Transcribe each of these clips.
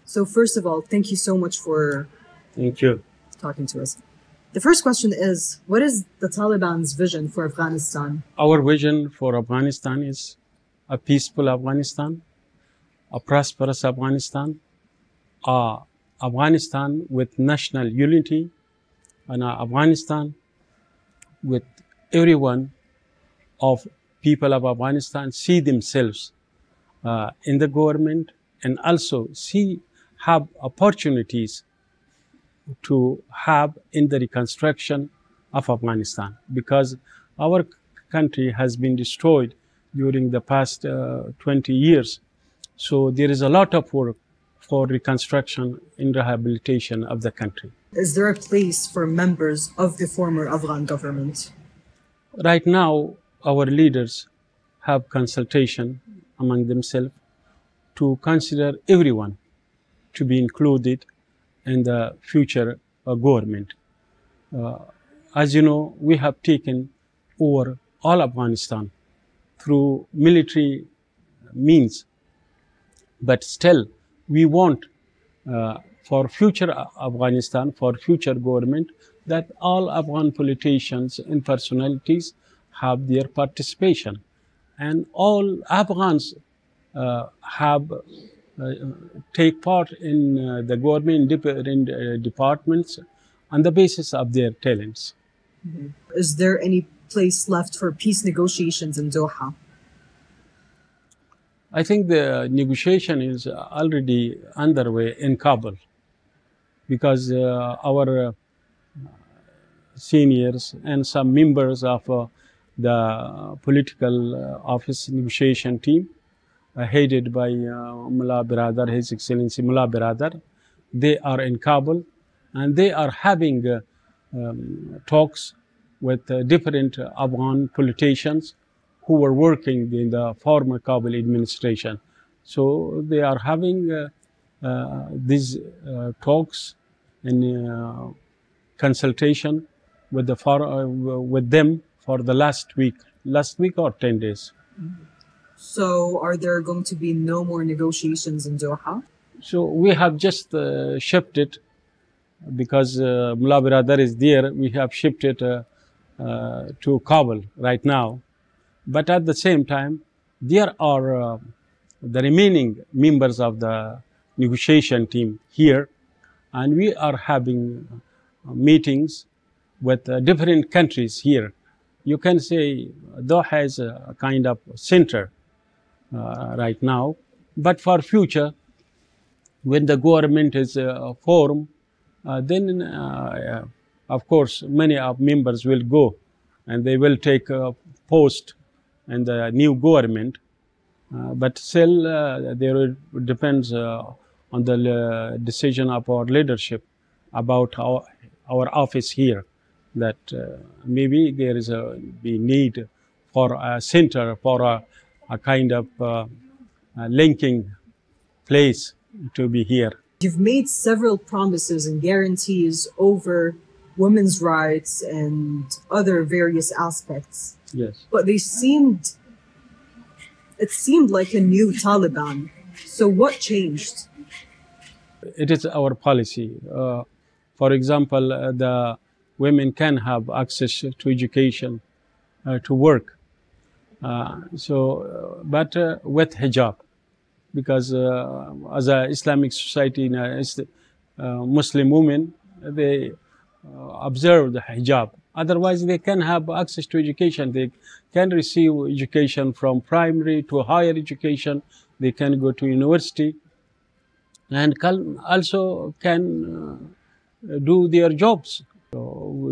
So first of all, thank you so much for Thank you. talking to us. The first question is, what is the Taliban's vision for Afghanistan? Our vision for Afghanistan is a peaceful Afghanistan, a prosperous Afghanistan, a Afghanistan with national unity, and a Afghanistan with everyone of people of Afghanistan see themselves in the government and also have opportunities to have in the reconstruction of Afghanistan, because our country has been destroyed during the past 20 years. So there is a lot of work for reconstruction and rehabilitation of the country. Is there a place for members of the former Afghan government? Right now, our leaders have consultation among themselves to consider everyone to be included in the future government. As you know, we have taken over all Afghanistan through military means, but still we want for future Afghanistan, for future government, that all Afghan politicians and personalities have their participation, and all Afghans take part in the government departments on the basis of their talents. Mm-hmm. Is there any place left for peace negotiations in Doha? I think the negotiation is already underway in Kabul, because our seniors and some members of the political office negotiation team, headed by Mullah Biradar, His Excellency Mullah Biradar, they are in Kabul, and they are having talks with different Afghan politicians who were working in the former Kabul administration. So they are having these talks and consultation with them for the last week or 10 days. So are there going to be no more negotiations in Doha? So we have just shifted, because Mullah Biradar is there, we have shifted to Kabul right now. But at the same time, there are the remaining members of the negotiation team here, and we are having meetings with different countries here. You can say Doha is a kind of center right now, but for future, when the government is formed, then of course many of members will go and they will take a post in the new government, but still there depends on the decision of our leadership about our office here, that maybe there is a need for a center, for a kind of linking place to be here. You've made several promises and guarantees over women's rights and other various aspects. Yes. But it seemed like a new Taliban. So what changed? It is our policy. For example, the women can have access to education, to work. But with hijab, because as an Islamic society, Muslim women, they observe the hijab. Otherwise, they can have access to education. They can receive education from primary to higher education. They can go to university, and also can do their jobs. So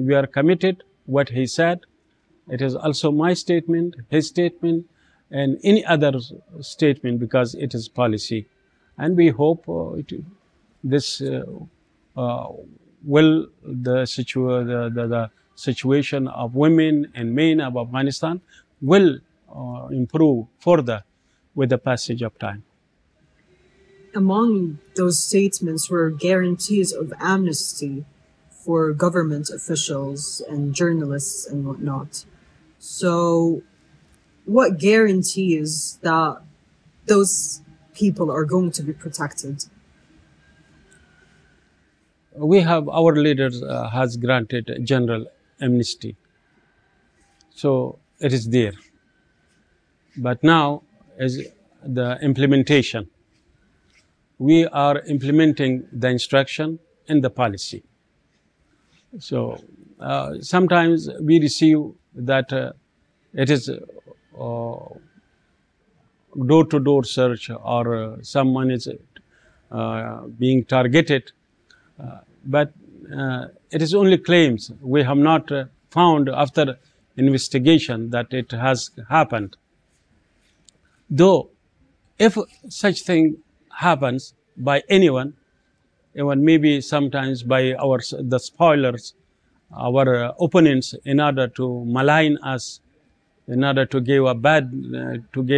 we are committed. What he said, it is also my statement, his statement, and any other statement, because it is policy. And we hope this will the situation of women and men of Afghanistan will improve further with the passage of time. Among those statements were guarantees of amnesty for government officials and journalists and whatnot. So what guarantees that those people are going to be protected? we have, our leaders has granted general amnesty. So it is there. But now is the implementation. We are implementing the instruction in the policy. So sometimes we receive that it is door-to-door search, or someone is being targeted, but it is only claims. We have not found after investigation that it has happened. Though if such thing happens by anyone, even maybe sometimes by the spoilers, our opponents, in order to malign us, in order to give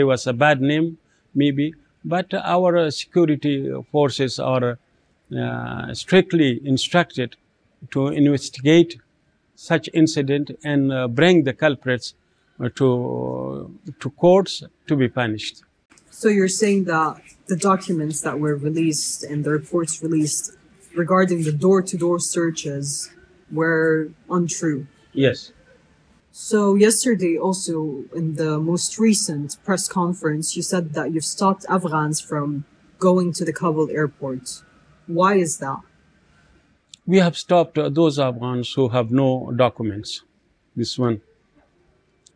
us a bad name, maybe. But our security forces are strictly instructed to investigate such incident and bring the culprits to courts to be punished. So you're saying that the documents that were released and the reports released regarding the door-to-door searches were untrue? Yes. So yesterday also, in the most recent press conference, you said that you've stopped Afghans from going to the Kabul airport. Why is that? We have stopped those Afghans who have no documents, this one.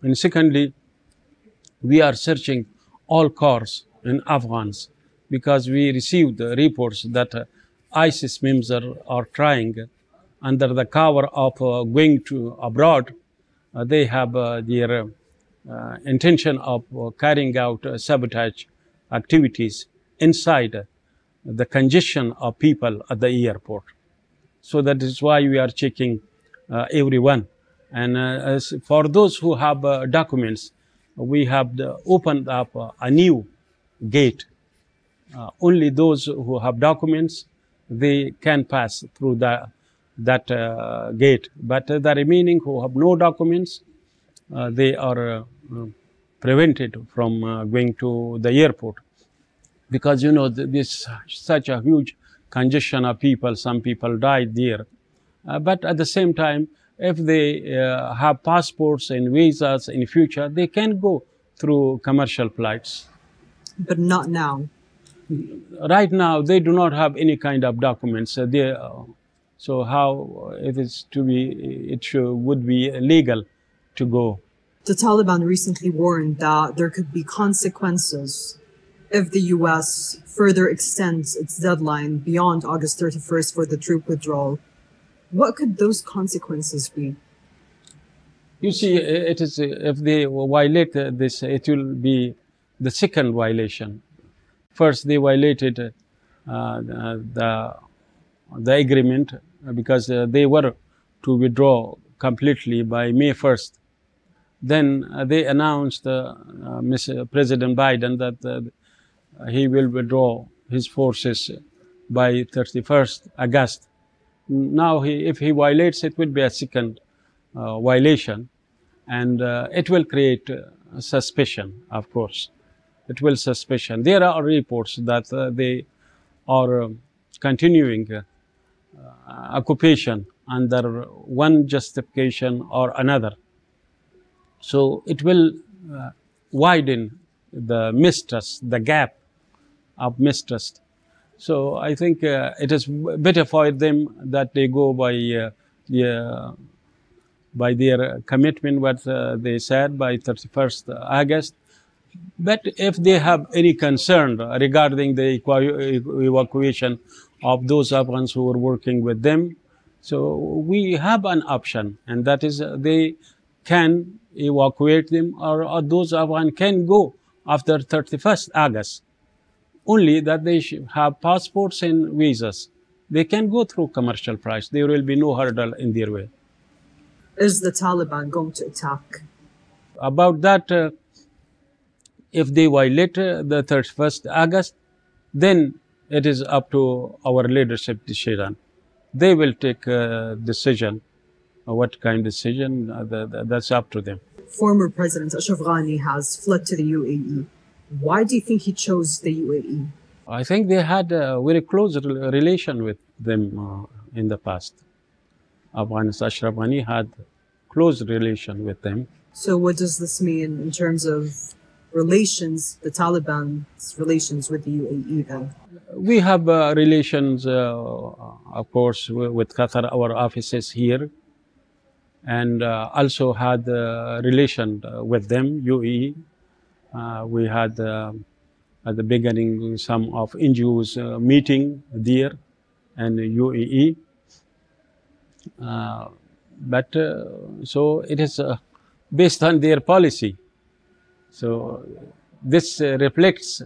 And secondly, we are searching all cars in Afghans, because we received reports that ISIS members are trying, under the cover of going to abroad, they have their intention of carrying out sabotage activities inside the congestion of people at the airport. So that is why we are checking everyone. And as for those who have documents, we have opened up a new gate. Only those who have documents, they can pass through that gate. But the remaining who have no documents, they are prevented from going to the airport. Because, you know, this such a huge congestion of people, some people died there. But at the same time, if they have passports and visas in future, they can go through commercial flights. But not now. Right now, they do not have any kind of documents. So how it is to be? Would be illegal to go. The Taliban recently warned that there could be consequences if the U.S. further extends its deadline beyond August 31st for the troop withdrawal. What could those consequences be? You see, it is, if they violate this, it will be the second violation. First, they violated the agreement, because they were to withdraw completely by May 1st. Then they announced, President Biden, that he will withdraw his forces by 31st August. Now, if he violates, it will be a second violation, and it will create suspicion, of course. It will suspicion. There are reports that they are continuing occupation under one justification or another. So it will widen the mistrust, the gap of mistrust. So I think it is better for them that they go by their commitment, what they said, by 31st August. But if they have any concern regarding the evacuation of those Afghans who are working with them, so we have an option, and that is they can evacuate them, or those Afghans can go after 31st August. Only that they should have passports and visas. They can go through commercial flights. There will be no hurdle in their way. Is the Taliban going to attack? About that, if they violate the 31st August, then it is up to our leadership decision. They will take a decision. What kind of decision, that's up to them. Former President Ashraf Ghani has fled to the UAE. Why do you think he chose the UAE? I think they had a very close relation with them. in the past. Afghanistan, Ashraf Ghani had close relation with them. So what does this mean in terms of relations, the Taliban's relations with the UAE then? We have relations, of course, with Qatar, our offices here, and also had relation with them, UAE. We had at the beginning some of NGOs meeting there and UAE. So it is based on their policy. So this reflects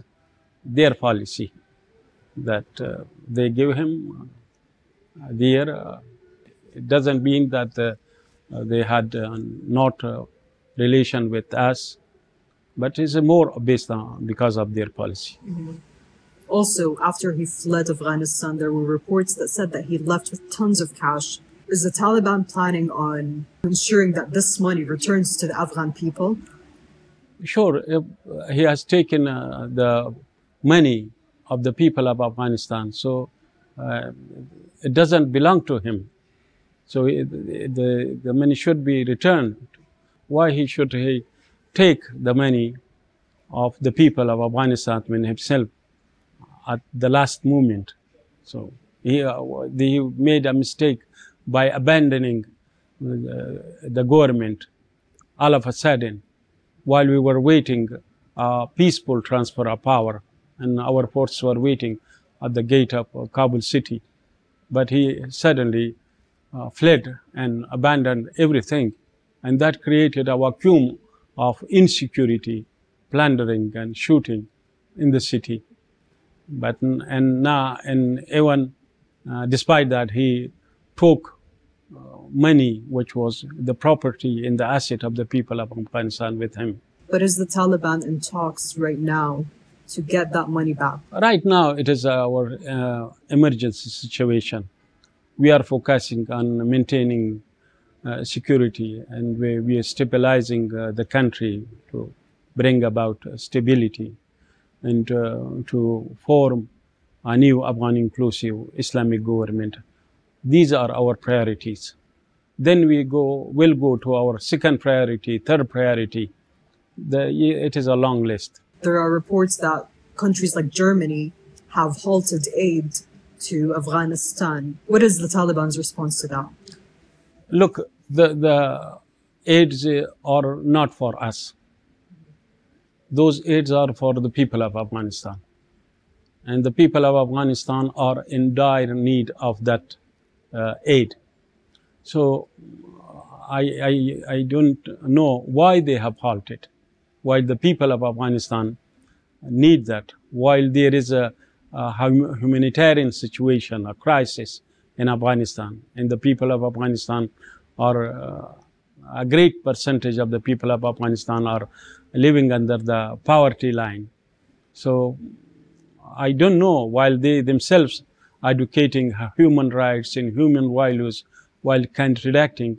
their policy that they give him there. It doesn't mean that they had not relation with us, but it's more based on because of their policy. Mm-hmm. Also, after he fled Afghanistan, there were reports that said that he left with tons of cash. Is the Taliban planning on ensuring that this money returns to the Afghan people? Sure, he has taken the money of the people of Afghanistan, so it doesn't belong to him. So the money should be returned. Why should he take the money of the people of Afghanistan when himself at the last moment? So he made a mistake by abandoning the government all of a sudden while we were waiting a peaceful transfer of power, and our forces were waiting at the gate of Kabul city. But he suddenly fled and abandoned everything, and that created a vacuum of insecurity, plundering and shooting in the city. But even despite that, he took money which was the property and the asset of the people of Afghanistan with him. But is the Taliban in talks right now to get that money back? Right now, it is our emergency situation. We are focusing on maintaining security, and we are stabilizing the country to bring about stability and to form a new Afghan inclusive Islamic government. These are our priorities. Then we'll go to our second priority, third priority. It is a long list. There are reports that countries like Germany have halted aid to Afghanistan. What is the Taliban's response to that? Look, the aids are not for us. Those aids are for the people of Afghanistan. And the people of Afghanistan are in dire need of that aid. So I don't know why they have halted, why the people of Afghanistan need that, while there is a humanitarian situation, a crisis in Afghanistan, and the people of Afghanistan are, a great percentage of the people of Afghanistan are living under the poverty line. So I don't know, while they themselves advocating human rights and human values while contradicting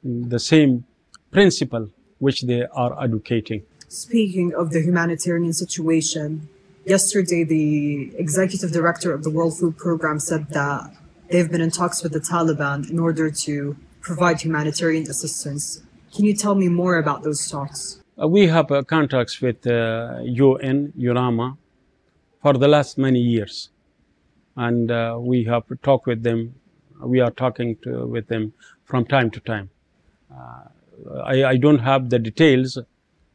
the same principle which they are advocating. Speaking of the humanitarian situation, yesterday the executive director of the World Food Programme said that they've been in talks with the Taliban in order to provide humanitarian assistance. Can you tell me more about those talks? We have contacts with UN, UNAMA, for the last many years. And we have talked with them. We are talking with them from time to time. I don't have the details,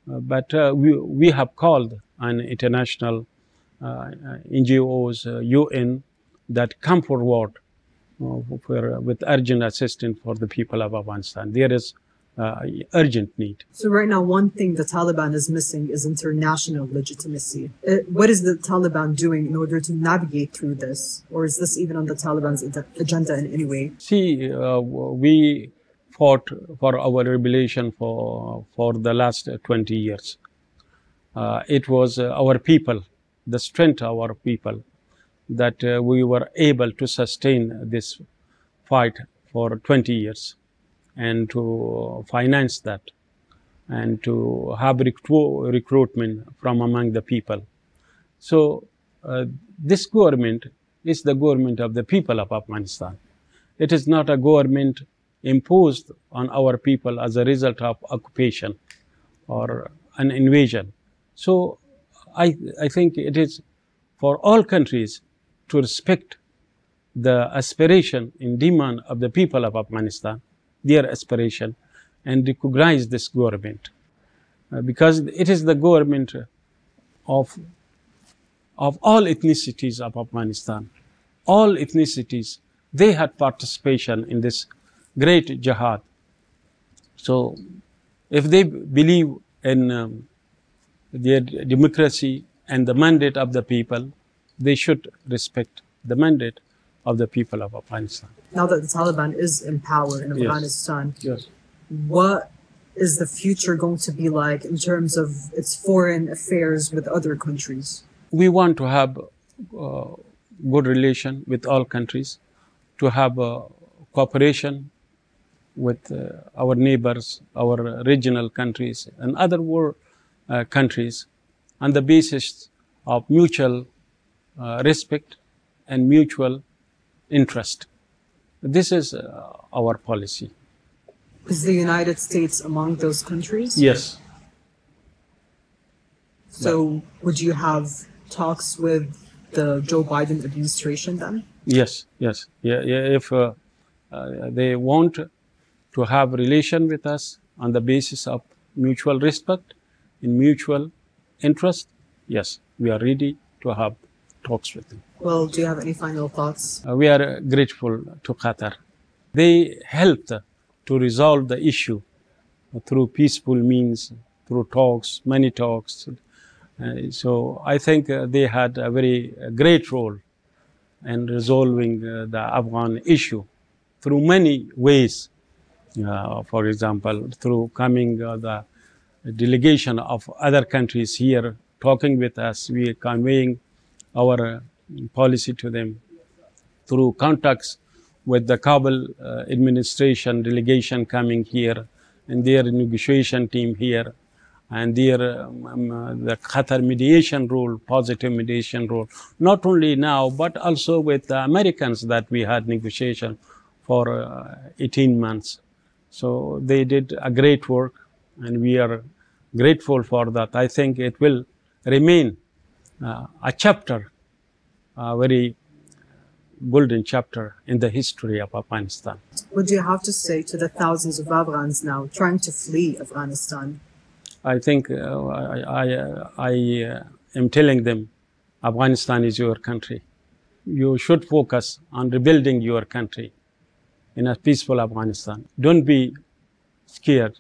but we have called on international NGOs, UN, that come forward with urgent assistance for the people of Afghanistan. There is urgent need. So right now, one thing the Taliban is missing is international legitimacy. What is the Taliban doing in order to navigate through this? Or is this even on the Taliban's agenda in any way? See, we fought for our liberation for the last 20 years. It was our people, the strength of our people, that we were able to sustain this fight for 20 years. And to finance that, and to have recruitment from among the people. So this government is the government of the people of Afghanistan. It is not a government imposed on our people as a result of occupation or an invasion. So I think it is for all countries to respect the aspiration and demand of the people of Afghanistan, their aspiration, and recognize this government. Because it is the government of all ethnicities of Afghanistan. All ethnicities, they had participation in this great jihad. So if they believe in their democracy and the mandate of the people, they should respect the mandate of the people of Afghanistan. Now that the Taliban is in power in Afghanistan, Yes. what is the future going to be like in terms of its foreign affairs with other countries? We want to have good relation with all countries, to have cooperation with our neighbors, our regional countries, and other world countries on the basis of mutual respect and mutual interest. This is our policy. Is the United States among those countries? Yes. So would you have talks with the Joe Biden administration then? Yes, yes. Yeah, if they want to have relation with us on the basis of mutual respect and mutual interest, yes, we are ready to have talks with them. Well, do you have any final thoughts? We are grateful to Qatar. They helped to resolve the issue through peaceful means, through talks, many talks. So I think they had a very great role in resolving the Afghan issue through many ways. For example, through coming the delegation of other countries here, talking with us, we are conveying our policy to them, through contacts with the Kabul administration delegation coming here, and their negotiation team here, and their the Qatar mediation role, positive mediation role, not only now, but also with the Americans that we had negotiation for 18 months. So they did a great work, and we are grateful for that. I think it will remain a chapter, a very golden chapter in the history of Afghanistan. What do you have to say to the thousands of Afghans now trying to flee Afghanistan? I think I am telling them, Afghanistan is your country. You should focus on rebuilding your country in a peaceful Afghanistan. Don't be scared.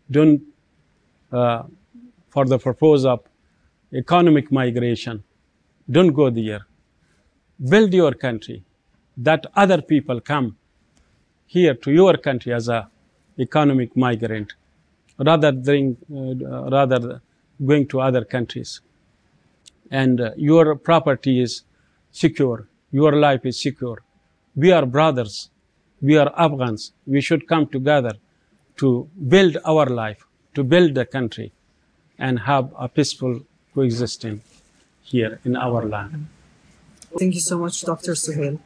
Don't, for the purpose of economic migration, don't go there. Build your country, that other people come here to your country as a economic migrant, rather going to other countries. And your property is secure, your life is secure. We are brothers, we are Afghans. We should come together to build our life, to build the country, and have a peaceful coexistence here in our land. Thank you so much, Dr. Suhail.